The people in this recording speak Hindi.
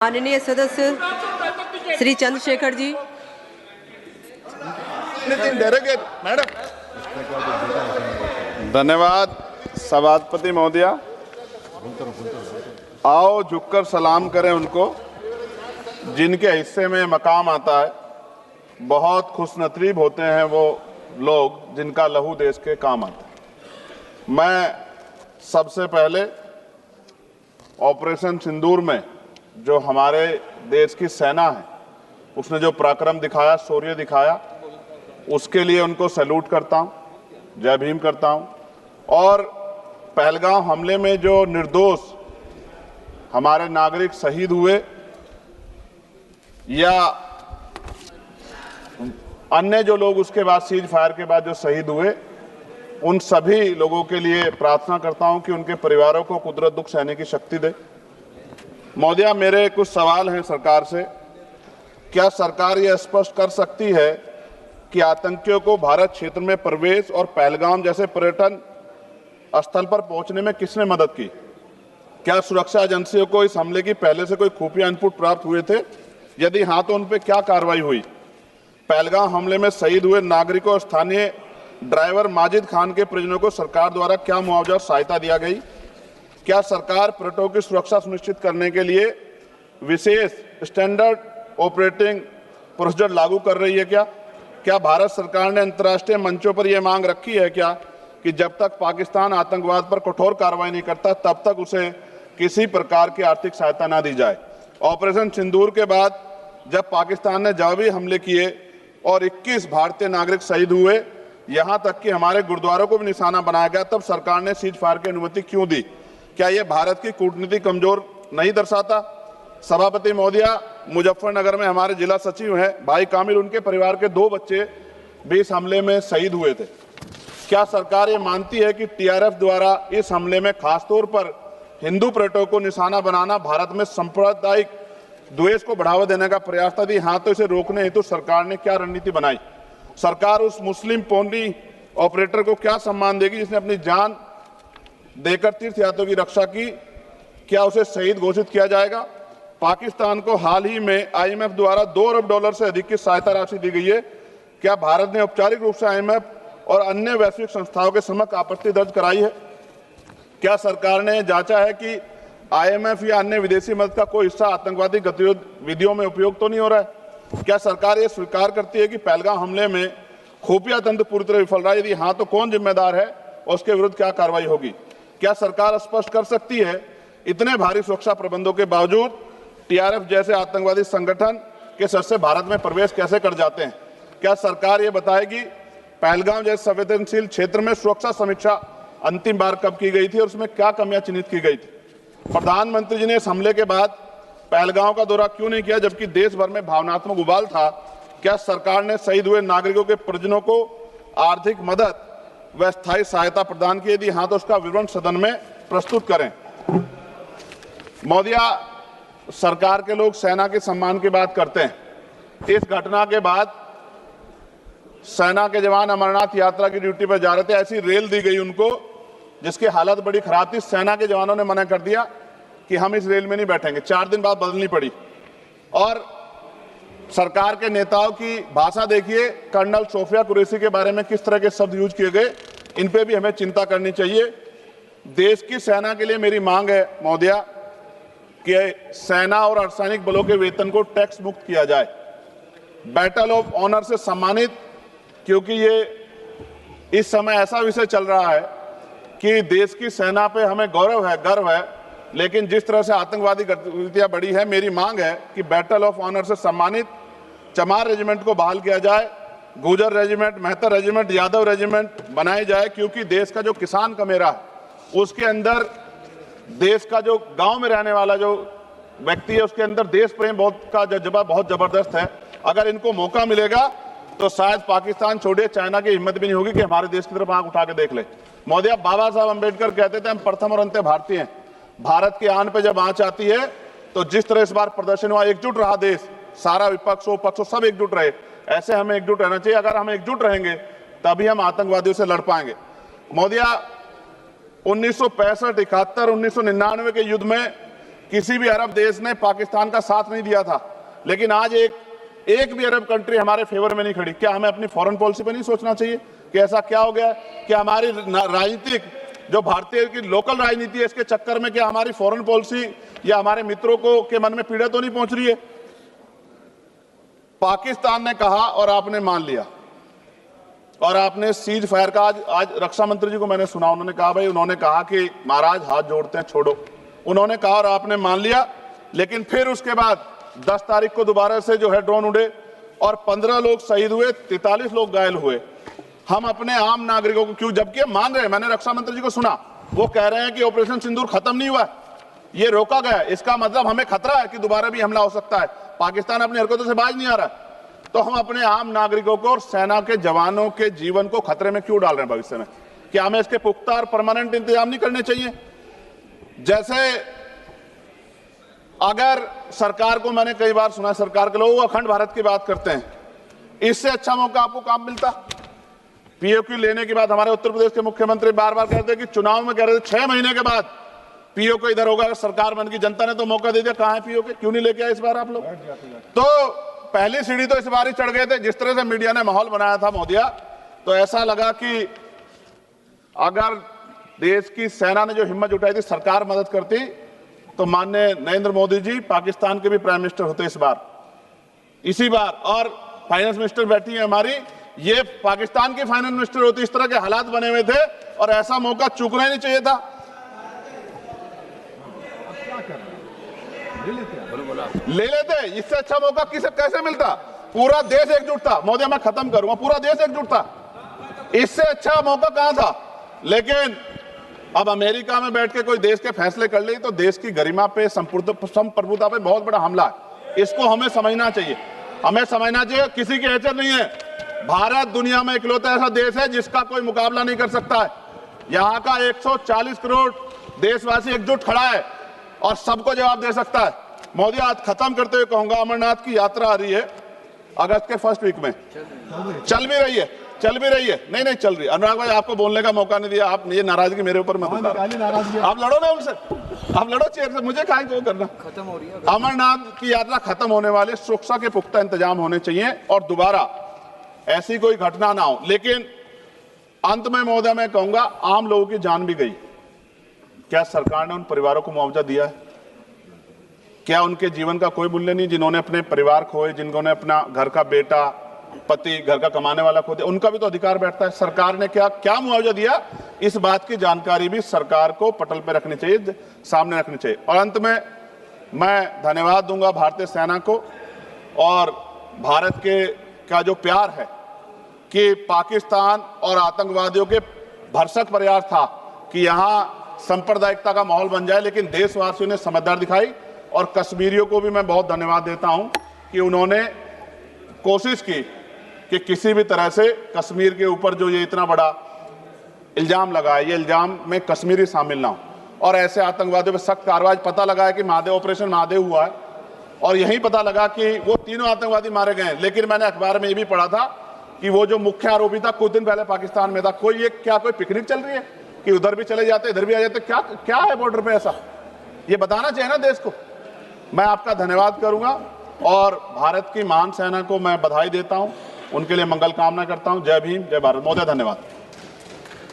माननीय सदस्य श्री चंद्रशेखर जी। मैडम धन्यवाद। सभापति महोदय, आओ झुककर सलाम करें उनको जिनके हिस्से में मकाम आता है। बहुत खुशनसीब होते हैं वो लोग जिनका लहू देश के काम आता है। मैं सबसे पहले ऑपरेशन सिंदूर में जो हमारे देश की सेना है उसने जो पराक्रम दिखाया, शौर्य दिखाया, उसके लिए उनको सैल्यूट करता हूं, जय भीम करता हूं। और पहलगाम हमले में जो निर्दोष हमारे नागरिक शहीद हुए या अन्य जो लोग उसके बाद सीज फायर के बाद जो शहीद हुए, उन सभी लोगों के लिए प्रार्थना करता हूं कि उनके परिवारों को कुदरत दुख सहने की शक्ति दे। महोदया, मेरे कुछ सवाल हैं सरकार से। क्या सरकार यह स्पष्ट कर सकती है कि आतंकियों को भारत क्षेत्र में प्रवेश और पहलगाम जैसे पर्यटन स्थल पर पहुंचने में किसने मदद की? क्या सुरक्षा एजेंसियों को इस हमले की पहले से कोई खुफिया इनपुट प्राप्त हुए थे? यदि हाँ, तो उन पर क्या कार्रवाई हुई? पहलगाम हमले में शहीद हुए नागरिकों और स्थानीय ड्राइवर माजिद खान के परिजनों को सरकार द्वारा क्या मुआवजा और सहायता दिया गई? क्या सरकार पर्यटकों की सुरक्षा सुनिश्चित करने के लिए विशेष स्टैंडर्ड ऑपरेटिंग प्रोसीजर लागू कर रही है? क्या भारत सरकार ने अंतर्राष्ट्रीय मंचों पर यह मांग रखी है कि जब तक पाकिस्तान आतंकवाद पर कठोर कार्रवाई नहीं करता तब तक उसे किसी प्रकार की आर्थिक सहायता न दी जाए? ऑपरेशन सिंदूर के बाद जब पाकिस्तान ने जवाबी हमले किए और 21 भारतीय नागरिक शहीद हुए, यहां तक कि हमारे गुरुद्वारों को भी निशाना बनाया गया, तब सरकार ने सीज फायर की अनुमति क्यों दी? क्या यह भारत की कूटनीति कमजोर नहीं दर्शाता? सभापति महोदया, मुजफ्फरनगर में हमारे जिला सचिव हैं भाई कामिल, उनके परिवार के 2 बच्चे भी इस हमले में शहीद हुए थे। क्या सरकार ये मानती है कि टीआरएफ द्वारा इस हमले में खासतौर पर हिंदू पर्यटकों को निशाना बनाना भारत में सांप्रदायिक द्वेष को बढ़ावा देने का प्रयास था? यदि हाँ, तो इसे रोकने हेतु सरकार ने क्या रणनीति बनाई? सरकार उस मुस्लिम पोनी ऑपरेटर को क्या सम्मान देगी जिसने अपनी जान देकर तीर्थयात्रियों की रक्षा की? क्या उसे शहीद घोषित किया जाएगा? पाकिस्तान को हाल ही में आईएमएफ द्वारा $2 अरब से अधिक की सहायता राशि दी गई है। क्या भारत ने औपचारिक रूप से आईएमएफ और अन्य वैश्विक संस्थाओं के समक्ष आपत्ति दर्ज कराई है? क्या सरकार ने जांचा है कि आईएमएफ या अन्य विदेशी मदद का कोई हिस्सा आतंकवादी गतिविधियों में उपयोग तो नहीं हो रहा है? क्या सरकार ये स्वीकार करती है कि पहलगाम हमले में खुफिया तंत्र पूरी तरह विफल रहा है? यदि हाँ, तो कौन जिम्मेदार है और उसके विरुद्ध क्या कार्रवाई होगी? क्या सरकार स्पष्ट कर सकती है इतने भारी सुरक्षा प्रबंधों के बावजूद टीआरएफ जैसे आतंकवादी संगठन के सदस्य भारत में प्रवेश कैसे कर जाते हैं? क्या सरकार ये बताएगी पहलगाम जैसे संवेदनशील क्षेत्र में सुरक्षा समीक्षा अंतिम बार कब की गई थी और उसमें क्या कमियां चिन्हित की गई थी? प्रधानमंत्री जी ने इस हमले के बाद पहलगाम का दौरा क्यों नहीं किया जबकि देश भर में भावनात्मक उबाल था? क्या सरकार ने शहीद हुए नागरिकों के परिजनों को आर्थिक मदद व स्थायी सहायता प्रदान की? यदि हाँ, तो उसका विवरण सदन में प्रस्तुत करें। महोदया, सरकार के लोग सेना के सम्मान की बात करते हैं। इस घटना के बाद सेना के जवान अमरनाथ यात्रा की ड्यूटी पर जा रहे थे, ऐसी रेल दी गई उनको जिसकी हालत बड़ी खराब थी। सेना के जवानों ने मना कर दिया कि हम इस रेल में नहीं बैठेंगे। 4 दिन बाद बदलनी पड़ी। और सरकार के नेताओं की भाषा देखिए, कर्नल सोफिया कुरैशी के बारे में किस तरह के शब्द यूज किए गए, इन पे भी हमें चिंता करनी चाहिए। देश की सेना के लिए मेरी मांग है महोदया कि सेना और अर्धसैनिक बलों के वेतन को टैक्स मुक्त किया जाए, बैटल ऑफ ऑनर से सम्मानित, क्योंकि ये इस समय ऐसा विषय चल रहा है कि देश की सेना पे हमें गौरव है, गर्व है, लेकिन जिस तरह से आतंकवादी गतिविधियां बढ़ी है, मेरी मांग है कि बैटल ऑफ ऑनर से सम्मानित चमार रेजिमेंट को बहाल किया जाए, Gurjar regiment, Mehtar regiment, Yadav regiment बनाए जाए, क्योंकि देश का जो किसान का मेरा उसके अंदर देश का जो गांव में रहने वाला जो व्यक्ति है उसके अंदर देश प्रेम का जज्बा बहुत जबरदस्त है। अगर इनको मौका मिलेगा तो शायद पाकिस्तान छोड़िए, चाइना की हिम्मत भी नहीं होगी कि हमारे देश की तरफ आंख उठा के देख ले। महोदया, बाबा साहब अम्बेडकर कहते थे हम प्रथम और अंत्य भारतीय हैं। भारत की आन पे जब आंच आती है तो जिस तरह इस बार प्रदर्शन हुआ, एकजुट रहा देश, सारा विपक्ष हो पक्ष हो सब एकजुट रहे, ऐसे हमें एकजुट रहना चाहिए। अगर हम एकजुट रहेंगे तभी हम आतंकवादियों से लड़ पाएंगे। महोदया, 1965, 71, 1999 के युद्ध में किसी भी अरब देश ने पाकिस्तान का साथ नहीं दिया था, लेकिन आज एक भी अरब कंट्री हमारे फेवर में नहीं खड़ी। क्या हमें अपनी फॉरेन पॉलिसी पर नहीं सोचना चाहिए कि ऐसा क्या हो गया कि हमारी राजनीतिक जो भारतीय की लोकल राजनीति है, इसके चक्कर में क्या हमारी फॉरेन पॉलिसी या हमारे मित्रों को के मन में पीड़ा तो नहीं पहुंच रही है? पाकिस्तान ने कहा और आपने मान लिया, और आपने सीज फायर का आज रक्षा मंत्री जी को मैंने सुना, उन्होंने कहा भाई, उन्होंने कहा कि महाराज हाथ जोड़ते हैं छोड़ो, उन्होंने कहा और आपने मान लिया। लेकिन फिर उसके बाद 10 तारीख को दोबारा से जो है ड्रोन उड़े और 15 लोग शहीद हुए, 43 लोग घायल हुए। हम अपने आम नागरिकों को क्यों, जबकि मान रहे हैं, मैंने रक्षा मंत्री जी को सुना, वो कह रहे हैं कि ऑपरेशन सिंदूर खत्म नहीं हुआ है, ये रोका गया, इसका मतलब हमें खतरा है कि दोबारा भी हमला हो सकता है, पाकिस्तान अपनी हरकतों से बाज नहीं आ रहा है। तो हम अपने आम नागरिकों को और सेना के जवानों के जीवन को खतरे में क्यों डाल रहे हैं भविष्य में? क्या हमें इसके पुख्ता और परमानेंट इंतजाम नहीं करने चाहिए? जैसे अगर सरकार को, मैंने कई बार सुना सरकार के लोग अखंड भारत की बात करते हैं, इससे अच्छा मौका आपको काम मिलता। पीओक्यू लेने के बाद हमारे उत्तर प्रदेश के मुख्यमंत्री बार बार कहते हैं कि चुनाव में कह रहे थे 6 महीने के बाद पीओक्यू इधर होगा, सरकार बन गई, जनता ने तो मौका दे दिया, कहां है पीओक्यू? क्यों नहीं लेके आए इस बार आप लोग? तो पहली सीढ़ी तो इस बार ही चढ़ गए थे। जिस तरह से मीडिया ने माहौल बनाया था मोदिया, तो ऐसा लगा कि अगर देश की सेना ने जो हिम्मत जुटाई थी, सरकार मदद करती, तो माननीय नरेंद्र मोदी जी पाकिस्तान के भी प्राइम मिनिस्टर होते इसी बार, और फाइनेंस मिनिस्टर बैठी है हमारी, ये पाकिस्तान की फाइनेंस मिनिस्टर होती। इस तरह के हालात बने हुए थे और ऐसा मौका चूकना ही नहीं चाहिए था। ले लेते, इससे अच्छा मौका कैसे मिलता? पूरा देश एकजुट था। मोदी, मैं खत्म करूंगा, पूरा देश एकजुट था, इससे अच्छा मौका कहां था? लेकिन अब अमेरिका में बैठ के कोई देश के फैसले कर ले तो देश की गरिमा पे, संप्रभुता पे बहुत बड़ा हमला है। इसको हमें समझना चाहिए, हमें समझना चाहिए किसी की हैसियत नहीं है। भारत दुनिया में इकलौता ऐसा देश है जिसका कोई मुकाबला नहीं कर सकता है। यहाँ का 140 करोड़ देशवासी एकजुट खड़ा है और सबको जवाब दे सकता है। मोदी, आज खत्म करते हुए कहूंगा, अमरनाथ की यात्रा आ रही है अगस्त के फर्स्ट वीक में, चल भी रही है, नहीं चल रही। अनुराग भाई, आपको बोलने का मौका नहीं दिया, आप ये नाराजगी मेरे ऊपर मत उतारो। आप लड़ो ना उनसे, आप लड़ो चेयर से, मुझे काहे को करना। खत्म हो रही है अमरनाथ की यात्रा, खत्म होने वाले, सुरक्षा के पुख्ता इंतजाम होने चाहिए और दोबारा ऐसी कोई घटना ना हो। लेकिन अंत में महोदय मैं कहूंगा, आम लोगों की जान भी गई, क्या सरकार ने उन परिवारों को मुआवजा दिया है? क्या उनके जीवन का कोई मूल्य नहीं? जिन्होंने अपने परिवार खोए, जिन्होंने अपना घर का बेटा, पति, घर का कमाने वाला खो दिया, उनका भी तो अधिकार बैठता है। सरकार ने क्या मुआवजा दिया, इस बात की जानकारी भी सरकार को पटल पे रखनी चाहिए, सामने रखनी चाहिए। और अंत में मैं धन्यवाद दूंगा भारतीय सेना को और भारत का जो प्यार है कि पाकिस्तान और आतंकवादियों के भरसक प्रयास था कि यहाँ सांप्रदायिकता का माहौल बन जाए, लेकिन देशवासियों ने समझदारी दिखाई। और कश्मीरियों को भी मैं बहुत धन्यवाद देता हूं कि उन्होंने कोशिश की कि किसी भी तरह से कश्मीर के ऊपर जो ये इतना बड़ा इल्जाम लगा है, ये इल्जाम में कश्मीरी शामिल ना हो और ऐसे आतंकवादियों पर सख्त कार्रवाई। पता लगा है कि महादेव, ऑपरेशन महादेव हुआ है और यही पता लगा कि वो तीनों आतंकवादी मारे गए। लेकिन मैंने अखबार में ये भी पढ़ा था कि वो जो मुख्य आरोपी था कुछ दिन पहले पाकिस्तान में था। कोई कोई पिकनिक चल रही है कि उधर भी चले जाते, इधर भी आ जाते? क्या है बॉर्डर पे ऐसा? ये बताना चाहिए ना देश को। मैं आपका धन्यवाद करूंगा और भारत की महान सेना को मैं बधाई देता हूं, उनके लिए मंगल कामना करता हूं। जय भीम, जय भारत। महोदय धन्यवाद।